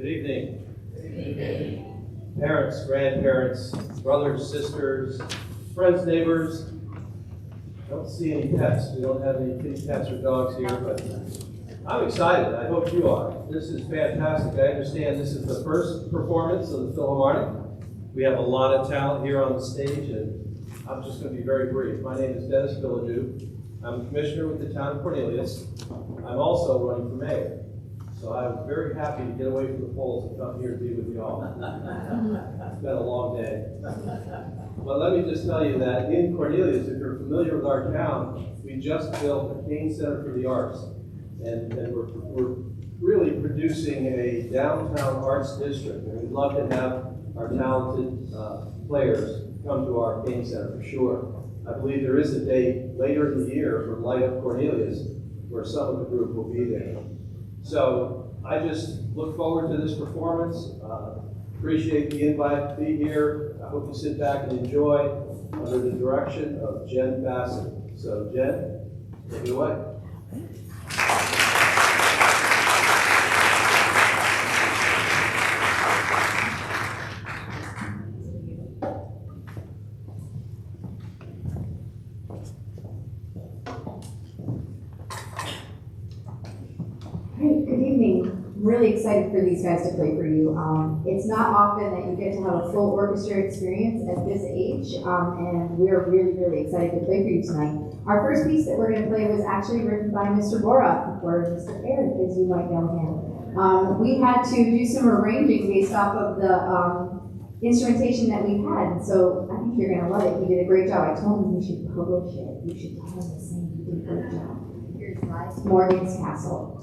Good evening. Good evening. Parents, grandparents, brothers, sisters, friends, neighbors. I don't see any pets. We don't have any kitty cats or dogs here, but I'm excited. I hope you are. This is fantastic. I understand this is the first performance of the Philharmonic. We have a lot of talent here on the stage, and I'm just going to be very brief. My name is Dennis Villadew. I'm a commissioner with the town of Cornelius. I'm also running for mayor. So I'm very happy to get away from the polls and come here to be with you all. It's been a long day. But let me just tell you that in Cornelius, if you're familiar with our town, we just built a Kane Center for the Arts. And we're really producing a downtown arts district. And we'd love to have our talented players come to our Kane Center for sure. I believe there is a date later in the year for Light Up Cornelius where some of the group will be there. So I just look forward to this performance. Appreciate the invite to be here. I hope you sit back and enjoy under the direction of Jen Bassett. So Jen, take it away. Good evening. I'm really excited for these guys to play for you. It's not often that you get to have a full orchestra experience at this age, and we're really excited to play for you tonight. Our first piece that we're going to play was actually written by Mr. Bora, or Mr. Eric, as you might know him. We had to do some arranging based off of the instrumentation that we had, and so I think you're going to love it. He did a great job. I told him we should publish it. You should tell him the same. He did a great job. Here's Morgan's Castle.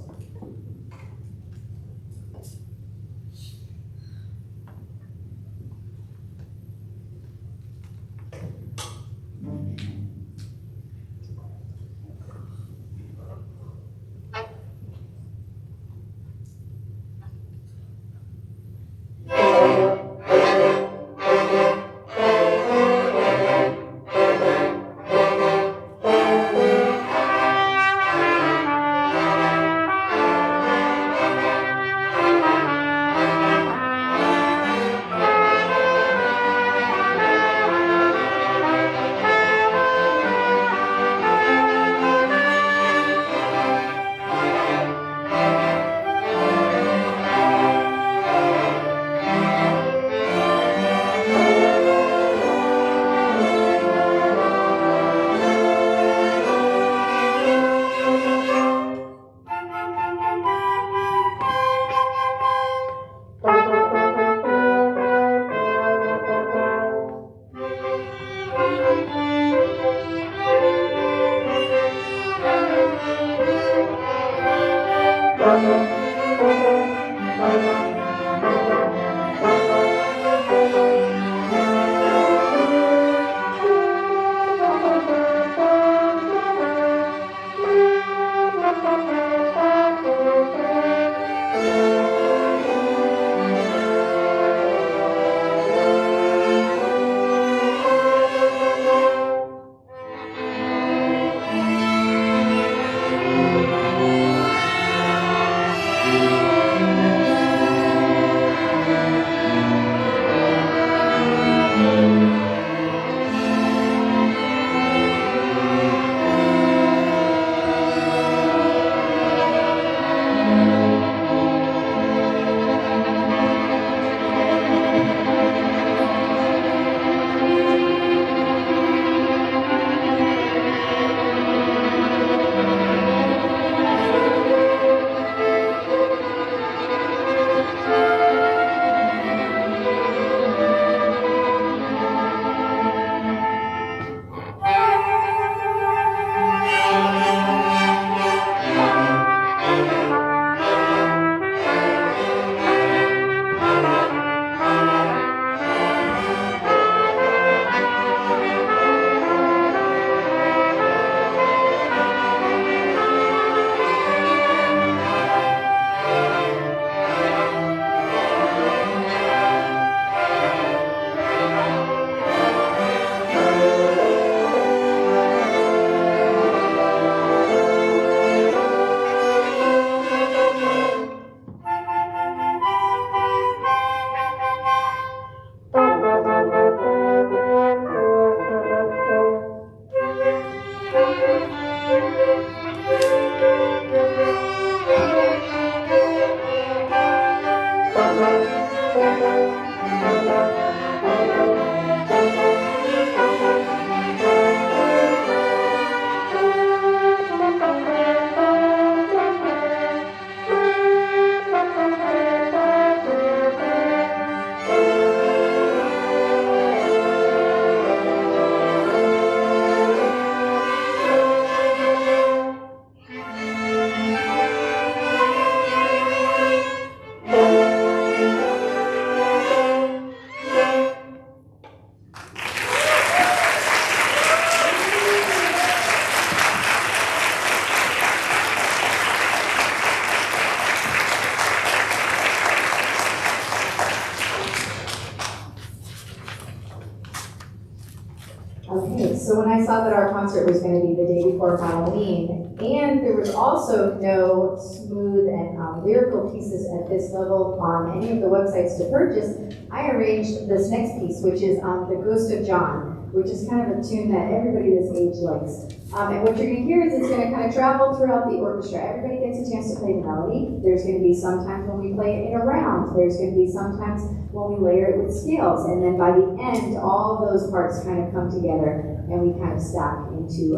Okay, so when I saw that our concert was going to be the day before Halloween, and there was also no smooth and lyrical pieces at this level on any of the websites to purchase, I arranged this next piece, which is The Ghost of John, which is kind of a tune that everybody this age likes. And what you're going to hear is it's going to kind of travel throughout the orchestra. Everybody gets a chance to play the melody. There's going to be some times when we play it in a round. There's going to be some times when we layer it with scales. And then by the end, all those parts kind of come together and we kind of stack into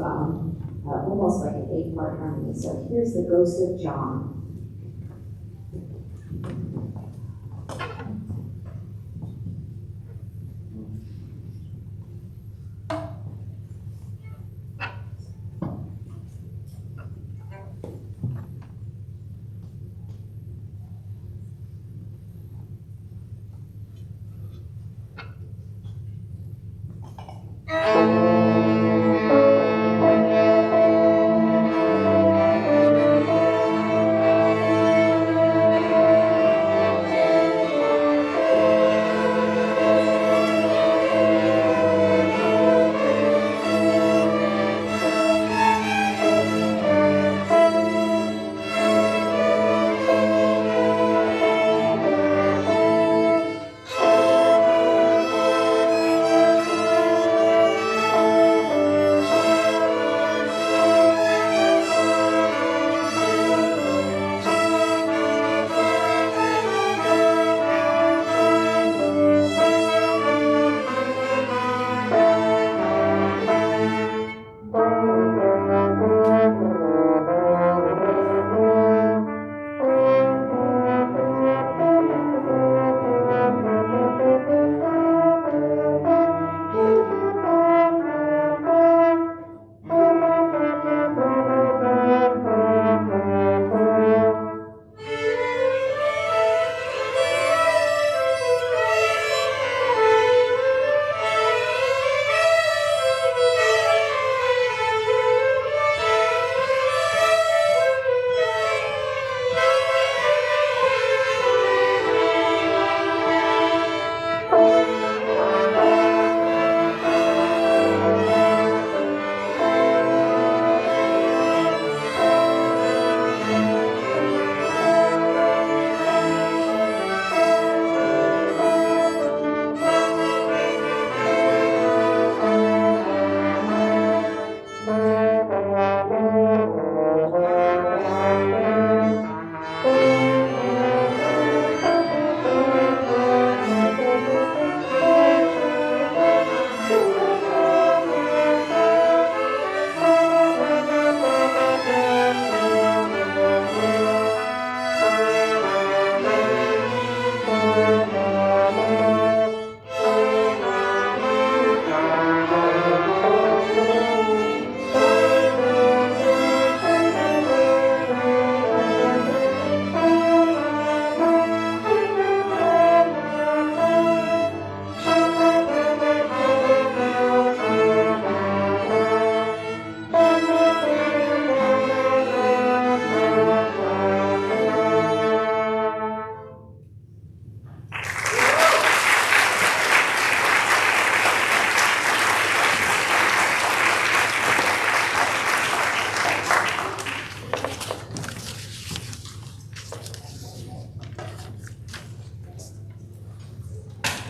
almost like an 8-part harmony. So here's The Ghost of John.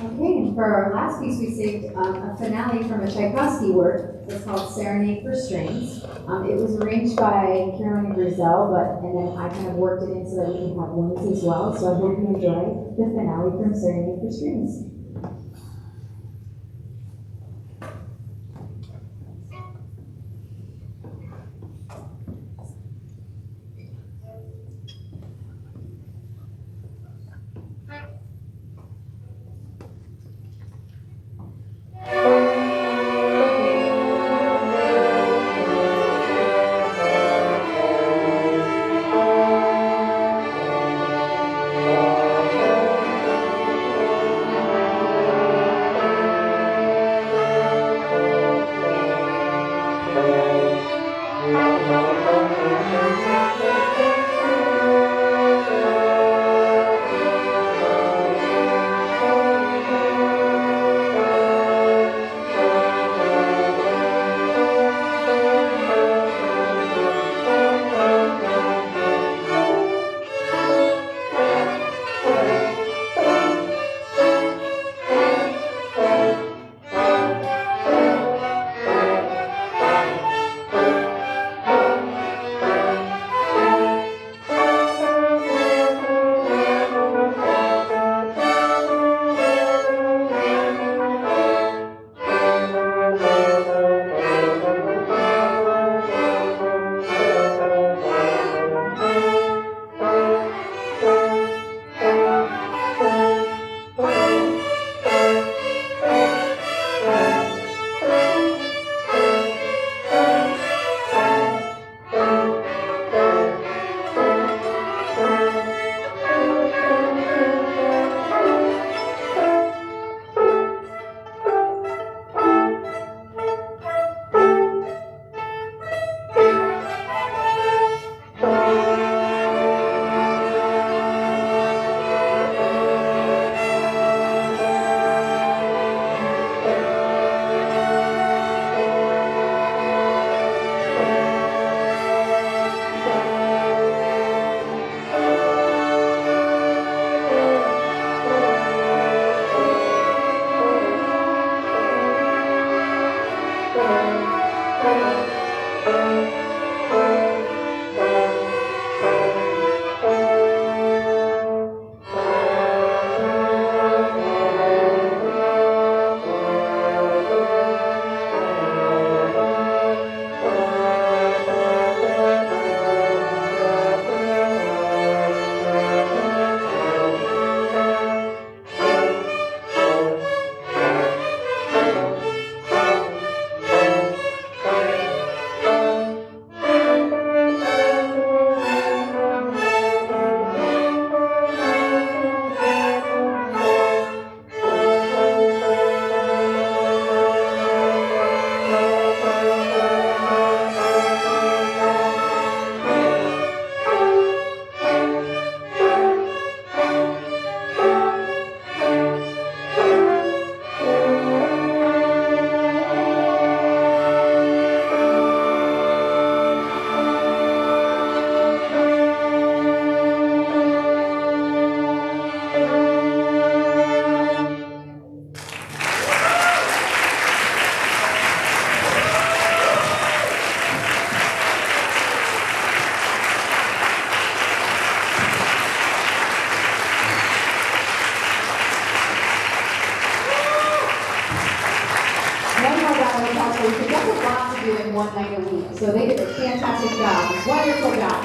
Okay, and for our last piece, we saved a finale from a Tchaikovsky work. It's called Serenade for Strings. It was arranged by Carolina Grizel, and then I kind of worked it in so that we can have winds as well. So I hope you enjoy the finale from Serenade for Strings. One night a week. So they did a fantastic job, wonderful job.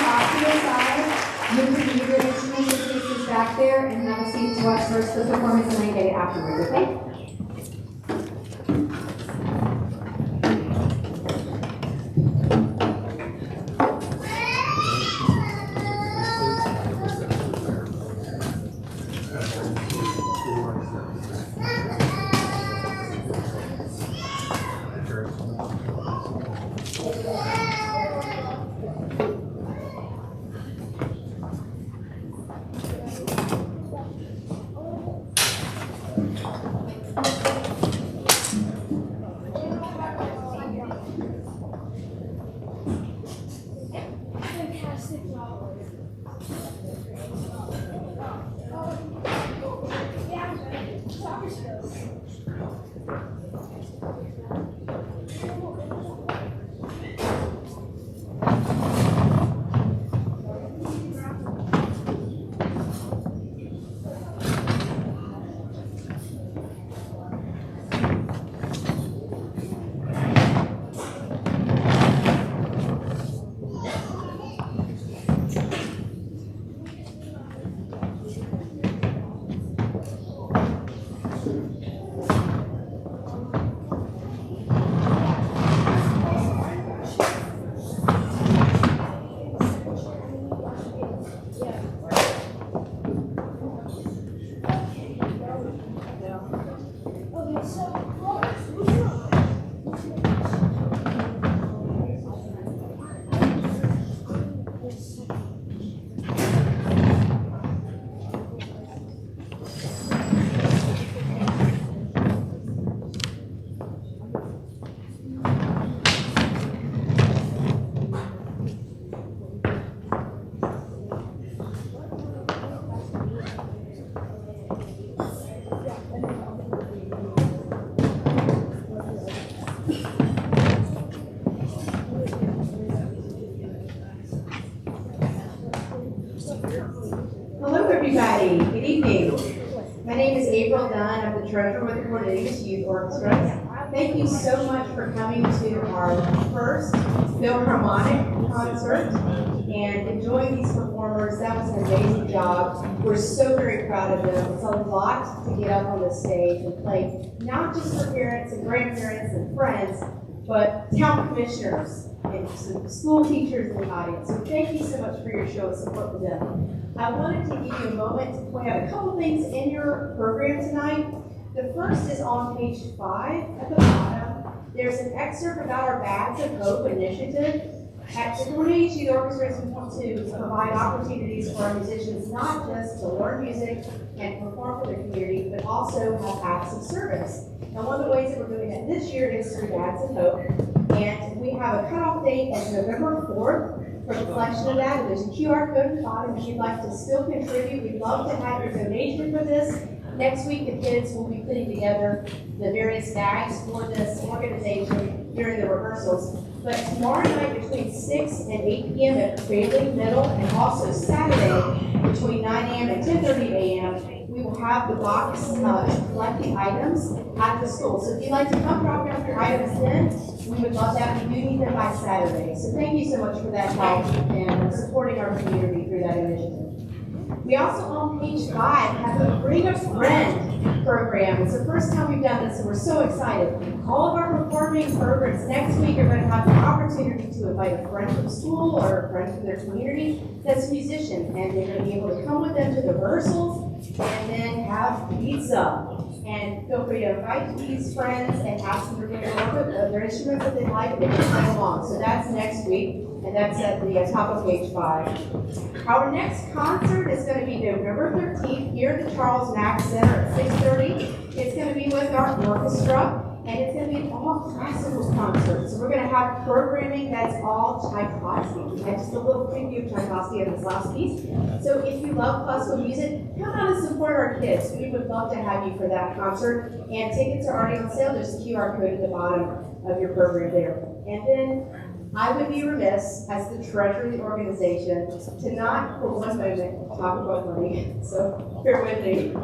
Off to the side, you can leave your instrument cases back there and have a seat to watch first the performance and then get it afterwards, okay? Hello everybody, good evening. My name is April Dunn. I'm the treasurer with the Cornelius Youth Orchestra. Thank you so much for coming to our first Philharmonic concert and enjoying these performers. That was an amazing job. We're so very proud of them. It's a lot to get up on the stage and play, not just for parents and grandparents and friends, but town commissioners and some school teachers in the audience. So thank you so much for your show of support for them. I wanted to give you a moment to point out a couple things in your program tonight. The first is on page 5 at the bottom. There's an excerpt about our Bags of Hope initiative. At the Cornelius Youth Orchestra, we want to provide opportunities for our musicians not just to learn music and perform for their community, but also have acts of service. And one of the ways that we're doing that this year is through Bags of Hope. And we have a cutoff date as November 4th for the collection of that. And there's a QR code at the bottom if you'd like to still contribute. We'd love to have your donation for this. Next week, the kids will be putting together the various bags for this organization during the rehearsals. But tomorrow night between 6 and 8 p.m. at Bailey Middle, and also Saturday between 9 a.m. and 10:30 a.m., we will have the box collecting items at the school. So if you'd like to come drop off your items then, we would love that. We do need them by Saturday. So thank you so much for that help and supporting our community through that initiative. We also on page 5 have a Bring a Friend program. It's the first time we've done this, and we're so excited. All of our performing programs next week are going to have the opportunity to invite a friend from school or a friend from their community that's a musician, and they're going to be able to come with them to the rehearsals and then have pizza. And feel free to invite these friends and ask them to bring their instruments that they like, and they can play along. So that's next week, and that's at the top of page 5. Our next concert is going to be November 13th here at the Charles Mack Center at 6:30. It's going to be with our orchestra, and it's going to be an all classical concert. So we're going to have programming that's all Tchaikovsky. We had just a little preview of Tchaikovsky in this last piece. So if you love classical music, come out and support our kids. We would love to have you for that concert. And tickets are already on sale. There's a QR code at the bottom of your program there. And then I would be remiss as the treasurer of the organization to not for one moment talk about money. So bear with me.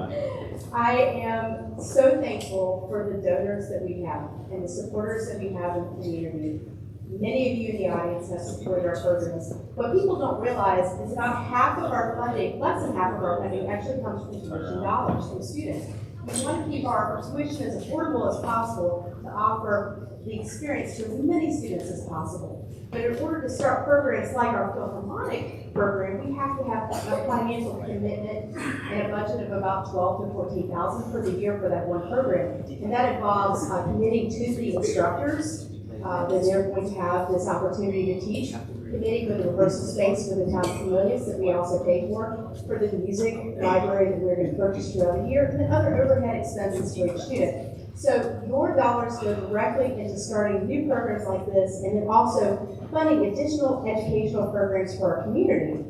I am so thankful for the donors that we have and the supporters that we have in the community. Many of you in the audience have supported our programs. What people don't realize is about half of our funding, less than half of our funding, actually comes from tuition dollars from students. We want to keep our tuition as affordable as possible to offer the experience to as many students as possible. But in order to start programs like our Philharmonic program, we have to have a financial commitment and a budget of about $12,000 to $14,000 for the year for that one program. And that involves committing to the instructors that they're going to have this opportunity to teach, committing with the rehearsal space for the town pavilions that we also pay for the music library that we're going to purchase throughout the year, and then other overhead expenses for each student. So your dollars go directly into starting new programs like this, and then also funding additional educational programs for our community.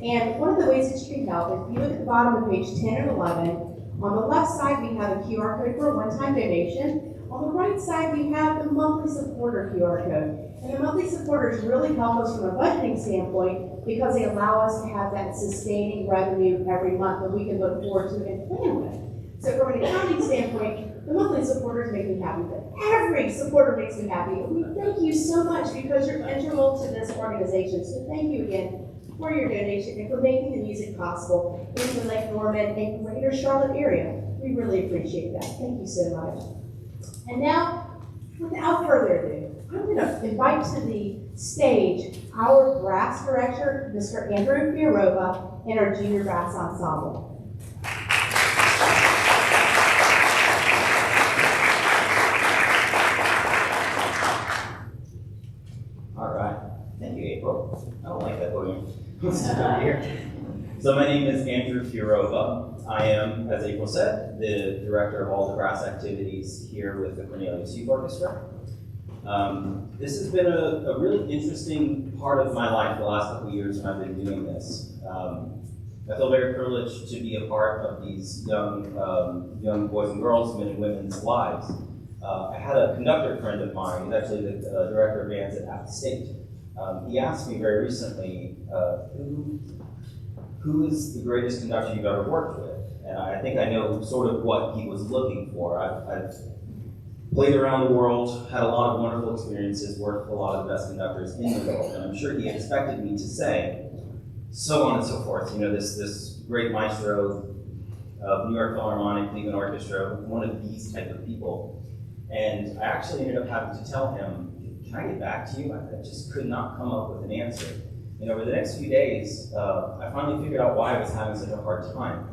And one of the ways that you can help, if you look at the bottom of page 10 and 11, on the left side we have a QR code for a one-time donation. On the right side we have the monthly supporter QR code. And the monthly supporters really help us from a budgeting standpoint because they allow us to have that sustaining revenue every month that we can look forward to and plan with. So from an accounting standpoint, the monthly supporters make me happy, but every supporter makes me happy. And we thank you so much because you're integral to this organization. So thank you again for your donation and for making the music possible in the Lake Norman and greater Charlotte area. We really appreciate that. Thank you so much. And now, without further ado, I'm going to invite to the stage our brass director, Mr. Andrew Fiorova, and our junior brass ensemble. All right. Thank you, April. I don't like that podium. Over here. So my name is Andrew Fiorova. I am, as April said, the director of all the brass activities here with the Cornelius Youth Orchestra. This has been a really interesting part of my life the last couple of years when I've been doing this. I feel very privileged to be a part of these young boys and girls, men and women's lives. I had a conductor friend of mine, he's actually the director of bands at App State. He asked me very recently, who is the greatest conductor you've ever worked with? And I think I know sort of what he was looking for. I've played around the world, had a lot of wonderful experiences, worked with a lot of the best conductors in the world, and I'm sure he expected me to say, so on and so forth. You know, this great maestro of New York Philharmonic, Cleveland Orchestra, one of these type of people. And I actually ended up having to tell him, can I get back to you? I just could not come up with an answer. And over the next few days, I finally figured out why I was having such a hard time.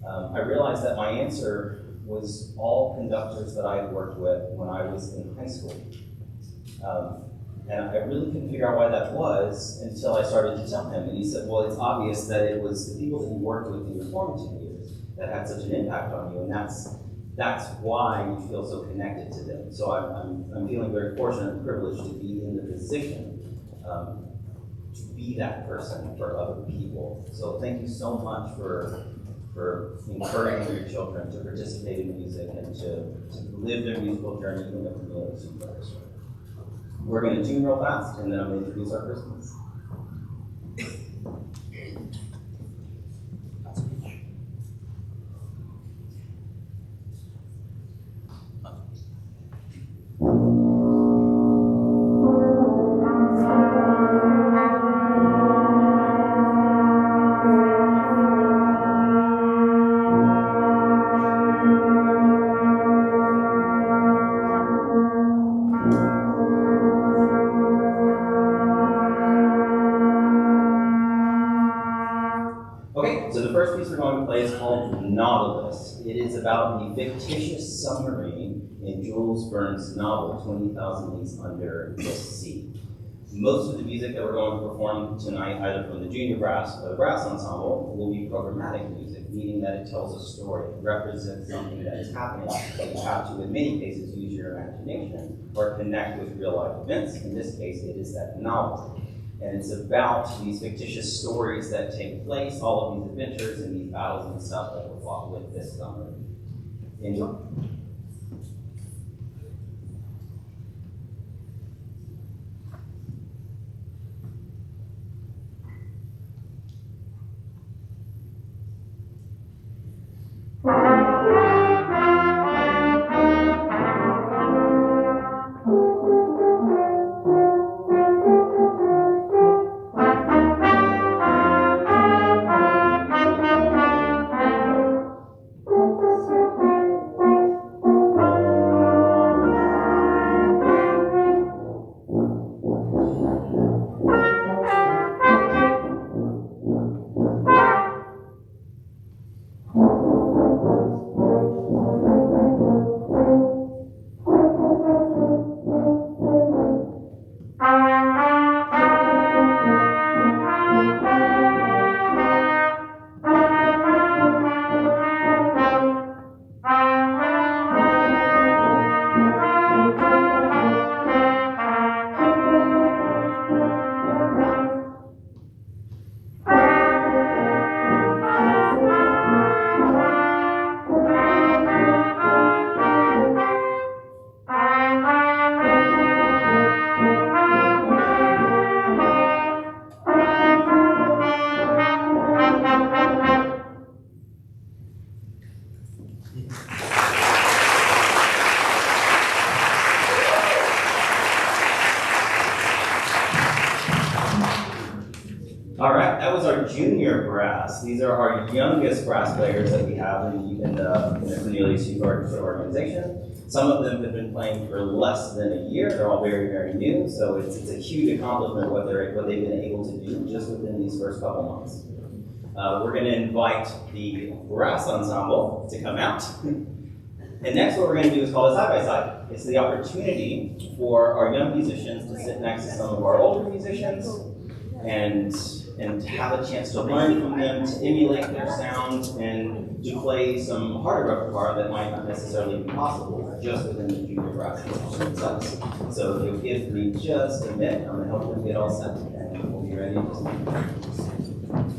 I realized that my answer was all conductors that I had worked with when I was in high school. And I really couldn't figure out why that was until I started to tell him. And he said, well, it's obvious that it was the people that you worked with in your formative years that had such an impact on you, and that's why you feel so connected to them. So I'm feeling very fortunate and privileged to be in the position to be that person for other people. So thank you so much for for encouraging your children to participate in music and to live their musical journey in a familiar supervisor. We're going to tune real fast, and then I'm going to introduce our first piece. Okay, so the first piece we're going to play is called Nautilus. It is about the fictitious submarine in Jules Verne's novel, 20,000 Leagues Under the Sea. Most of the music that we're going to perform tonight, either from the junior brass or the brass ensemble, will be programmatic music, meaning that it tells a story, it represents something that is happening, but you have to, in many cases, use your imagination or connect with real life events. In this case, it is that novel. And it's about these fictitious stories that take place, all of these adventures and these battles and stuff that were fought with this summer. Enjoy. All right, that was our junior brass. These are our youngest brass players that we have in the Cornelius Youth Organization. Some of them have been playing for less than a year. They're all very, very new, so it's a huge accomplishment what they've been able to do just within these first couple months. We're going to invite the brass ensemble to come out. And next what we're going to do is called a side-by-side. It's the opportunity for our young musicians to sit next to some of our older musicians and have a chance to learn from them, to emulate their sound, and to play some harder repertoire that might not necessarily be possible just within the junior brass themselves. So if you'll give me just a minute, I'm going to help them get all set, and we'll be ready in just a minute.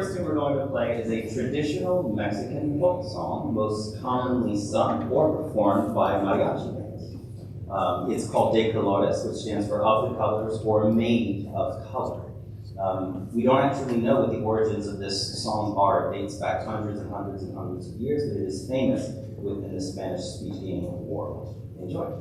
first tune we're going to play is a traditional Mexican folk song, most commonly sung or performed by mariachi bands. It's called De Colores, which stands for Of the Colors or Made of Color. We don't actually know what the origins of this song are. It dates back hundreds and hundreds and hundreds of years, but it is famous within the Spanish-speaking world. Enjoy.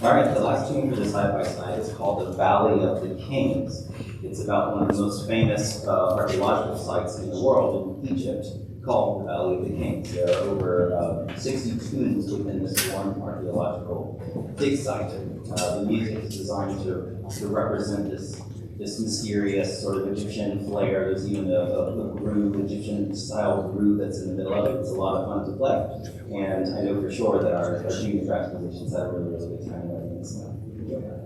All right, the last tune for this side-by-side is called The Valley of the Kings. It's about one of the most famous archaeological sites in the world in Egypt, called the Valley of the Kings. There are over 60 tunes within this one archaeological dig site. The music is designed to represent this mysterious sort of Egyptian flair. There's even a groove, Egyptian-style groove that's in the middle of it. It's a lot of fun to play. And I know for sure that our junior track musicians had a really, really good time learning this stuff. Enjoy that.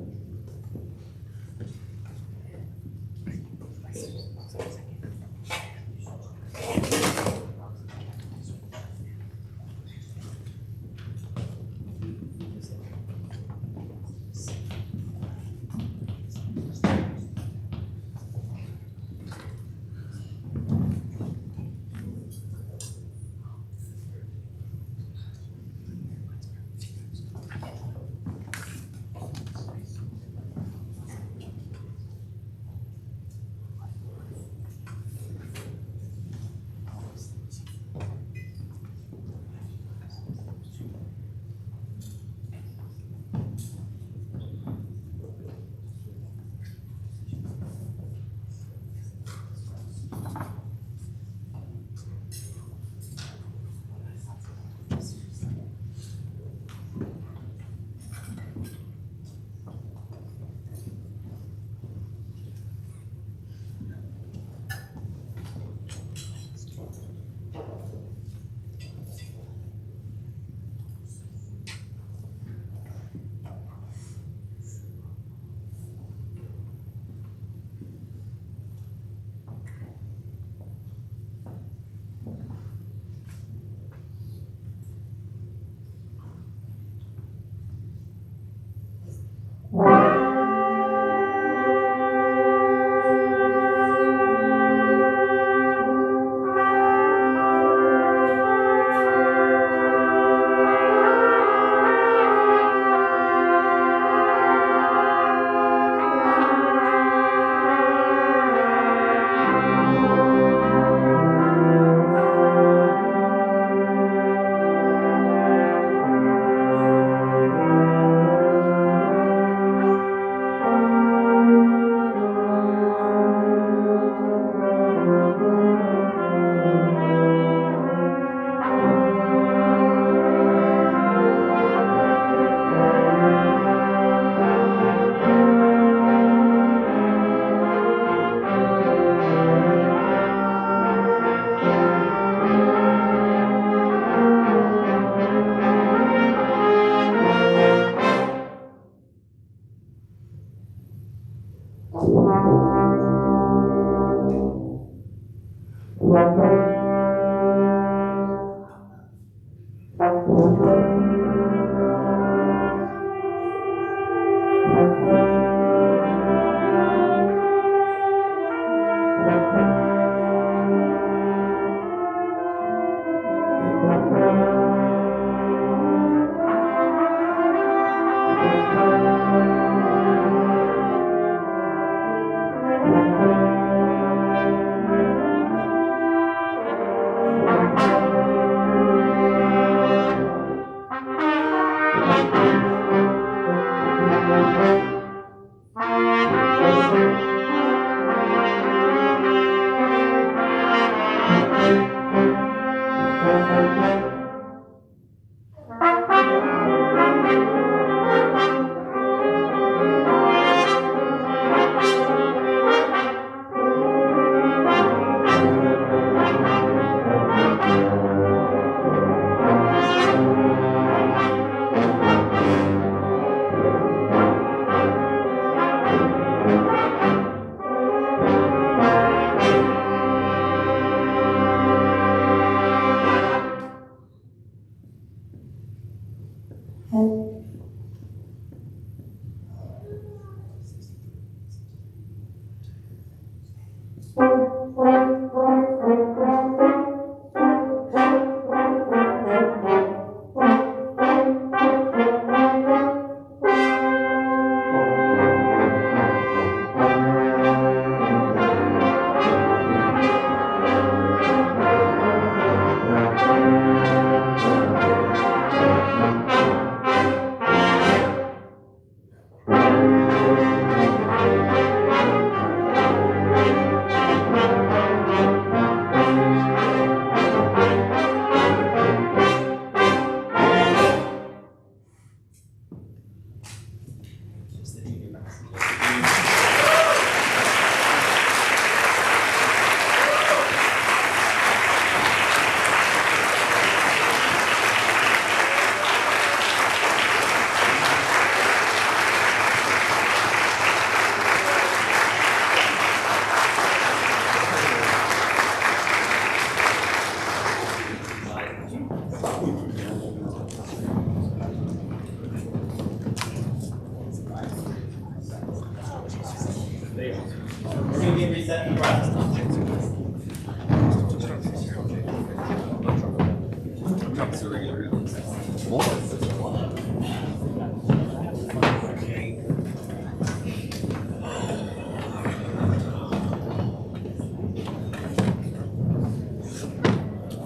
We're going to be resetting the process.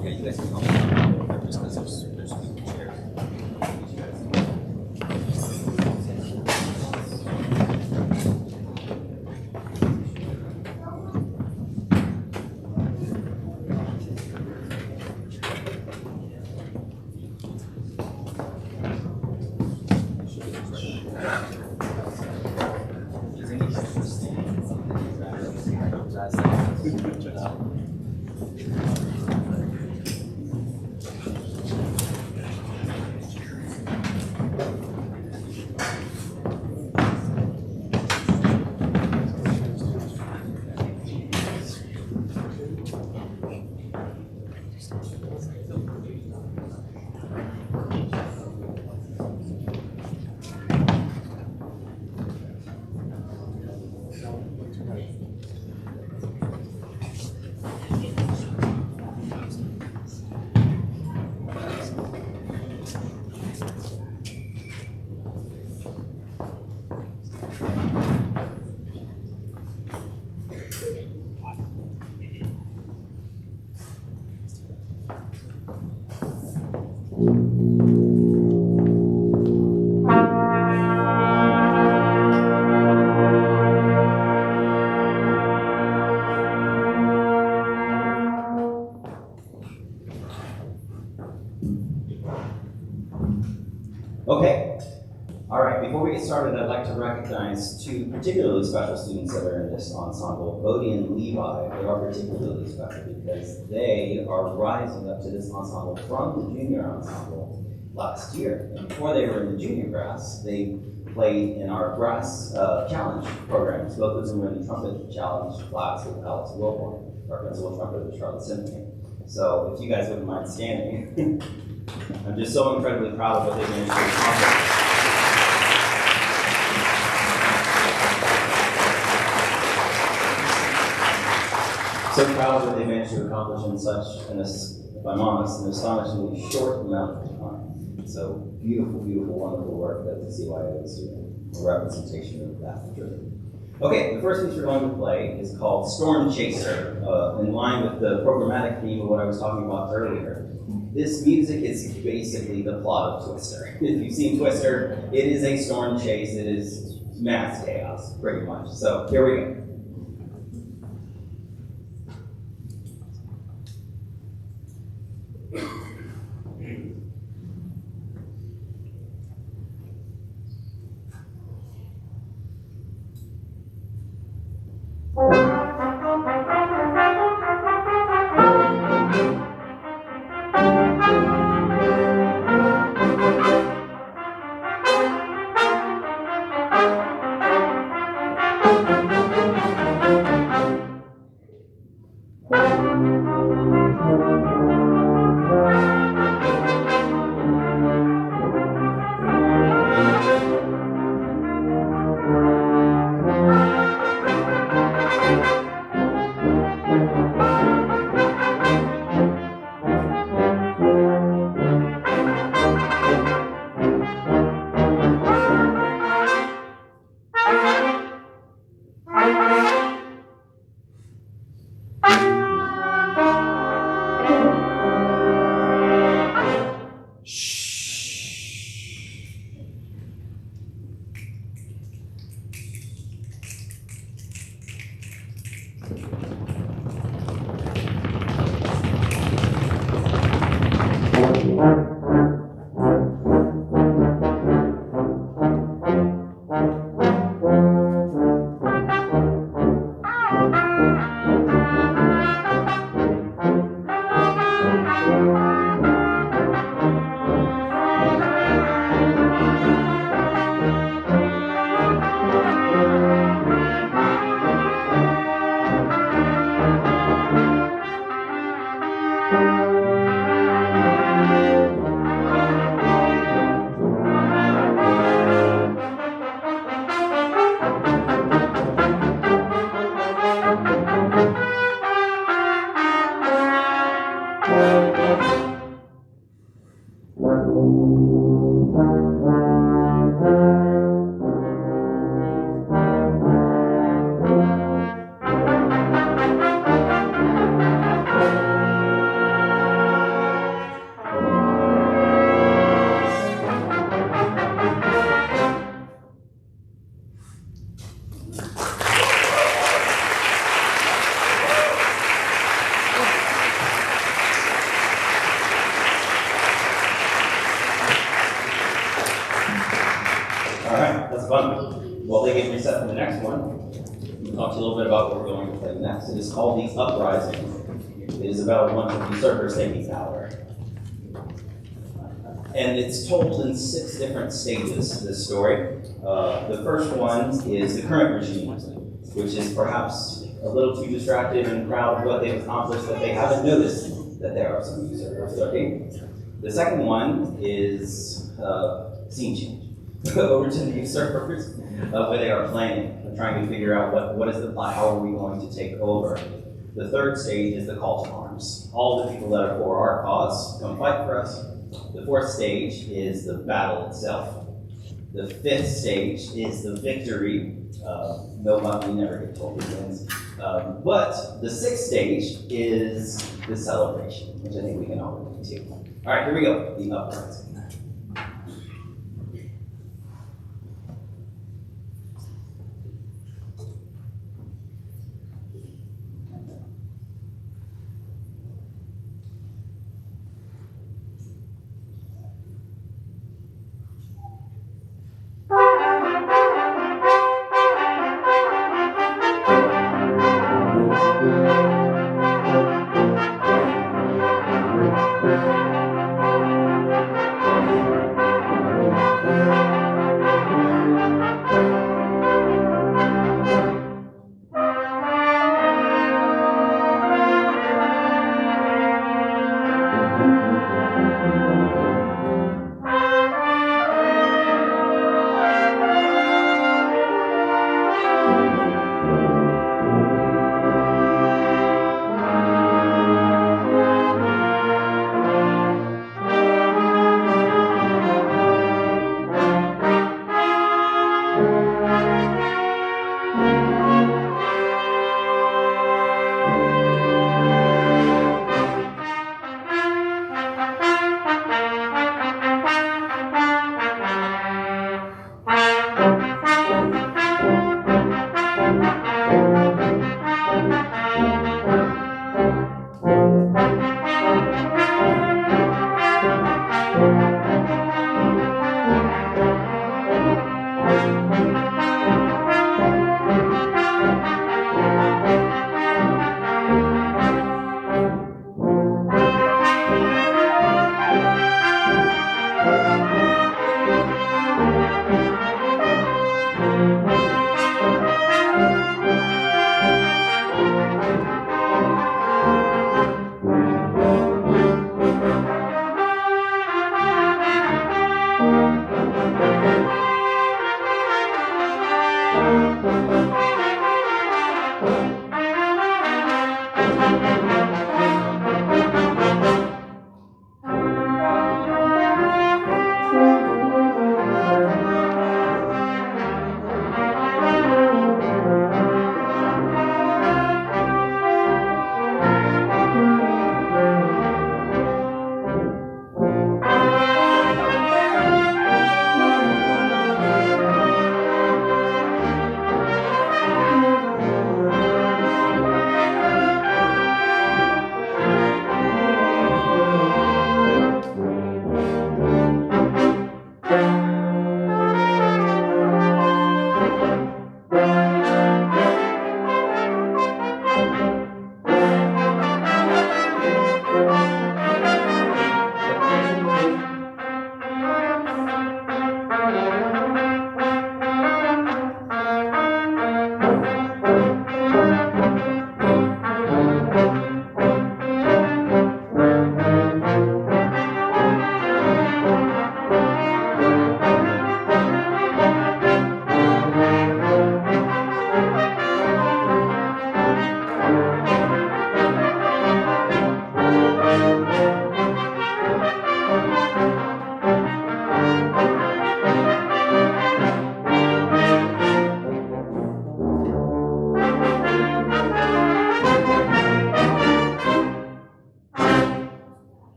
Yeah, you guys can help me just because there's people chairs. Okay. All right, before we get started, I'd like to recognize two particularly special students that are in this ensemble, Bodie and Levi. They are particularly special because they are rising up to this ensemble from the junior ensemble last year. And before they were in the junior brass, they played in our brass challenge programs. Both of them were in the trumpet challenge class with Alex Wilborn, our principal trumpeter of the Charlotte Symphony. So if you guys wouldn't mind standing, I'm just so incredibly proud of what they've managed to accomplish. So proud of what they managed to accomplish in such, if I'm honest, an astonishingly short amount of time. So beautiful, beautiful, wonderful work that the CYO is doing, a representation of that journey. Okay, the first piece we're going to play is called Storm Chaser, in line with the programmatic theme of what I was talking about earlier. This music is basically the plot of Twister. If you've seen Twister, it is a storm chase. It is mass chaos, pretty much. So here we go. While they get reset for the next one, we'll talk to you a little bit about what we're going to play next. It is called The Uprising. It is about a bunch of usurpers taking power. And it's told in 6 different stages, this story. The first one is the current regime, which is perhaps a little too distracted and proud of what they've accomplished that they haven't noticed that there are some usurpers lurking. The second one is scene change. Over to the usurpers, where they are planning, trying to figure out what is the plot, how are we going to take over. The third stage is the call to arms. All the people that are for our cause come fight for us. The fourth stage is the battle itself. The fifth stage is the victory. We never get told who wins. But the sixth stage is the celebration, which I think we can all relate to. All right, here we go. The uprising.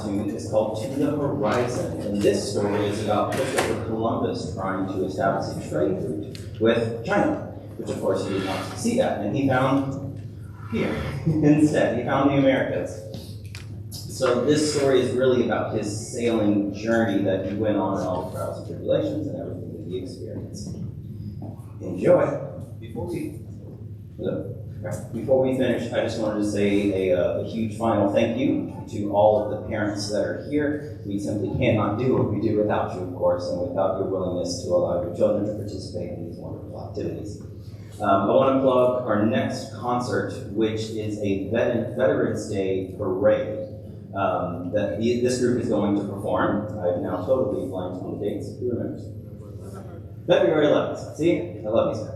tune is called To the Horizon. And this story is about Christopher Columbus trying to establish a trade route with China, which of course he did not succeed at. And he found here instead. He found the Americas. So this story is really about his sailing journey that he went on and all the trials and tribulations and everything that he experienced. Enjoy. Before we finish, I just wanted to say a huge final thank you to all of the parents that are here. We simply cannot do what we do without you, of course, and without your willingness to allow your children to participate in these wonderful activities. I want to plug our next concert, which is a Veterans Day parade that this group is going to perform. I've now totally blanked on the dates. Who remembers? February 11th. See? I love you, sir.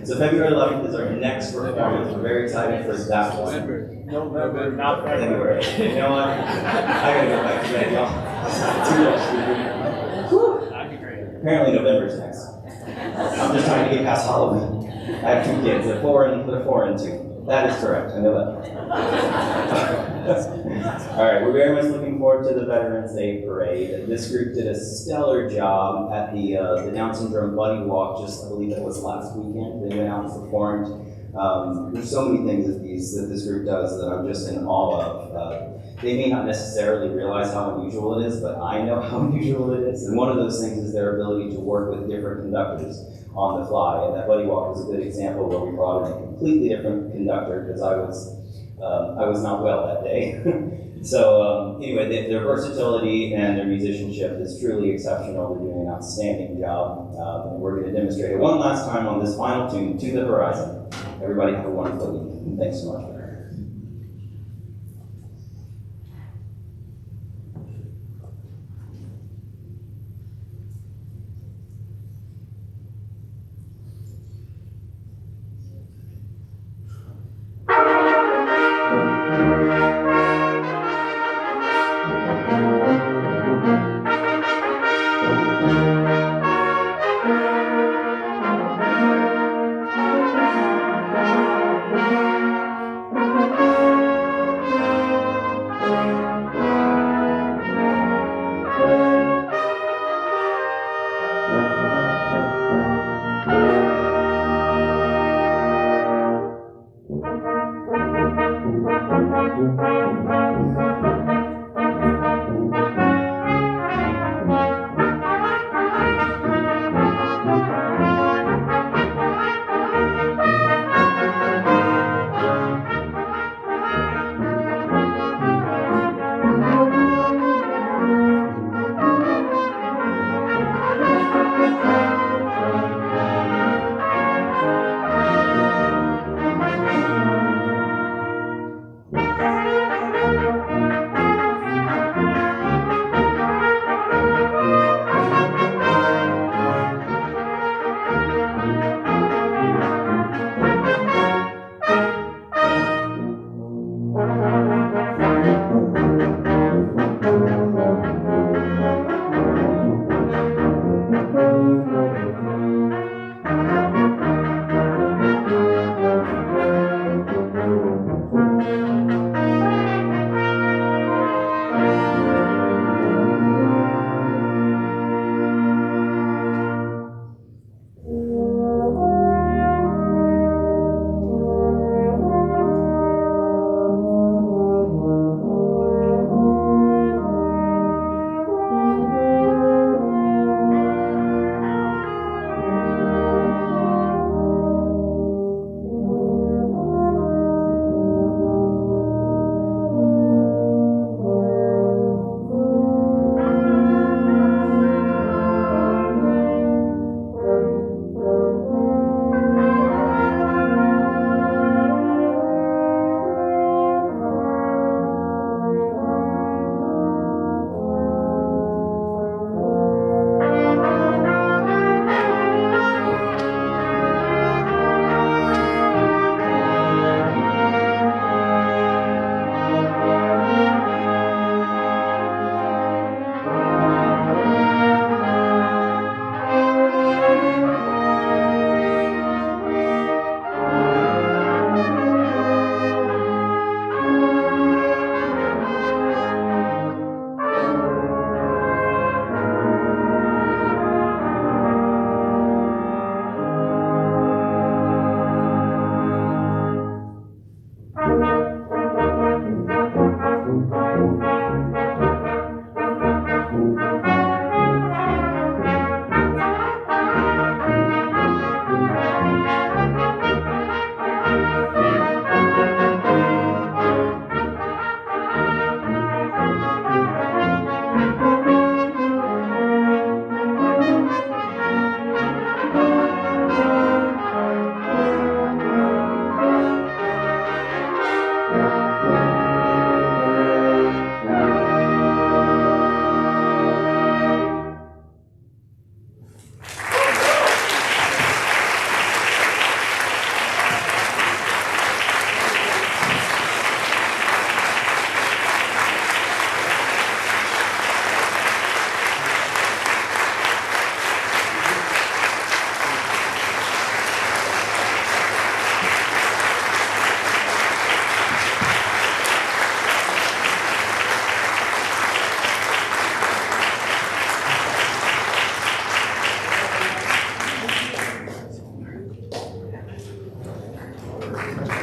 So February 11th is our next performance. We're very excited for that one. November, not February. You know what? I gotta go back to bed, y'all. Too much. That'd be great. Apparently November's next. I'm just trying to get past Halloween. I have 2 kids. They're 4 and 2. That is correct. I know that. All right, we're very much looking forward to the Veterans Day Parade. This group did a stellar job at the Down Syndrome Buddy Walk, I believe it was last weekend. They went out and performed. There's so many things that this group does that I'm just in awe of. They may not necessarily realize how unusual it is, but I know how unusual it is. And one of those things is their ability to work with different conductors on the fly. And that Buddy Walk was a good example where we brought in a completely different conductor because I was not well that day. So anyway, their versatility and their musicianship is truly exceptional. They're doing an outstanding job. And we're going to demonstrate it one last time on this final tune, To the Horizon. Everybody have a wonderful evening. Thanks so much. Thank you.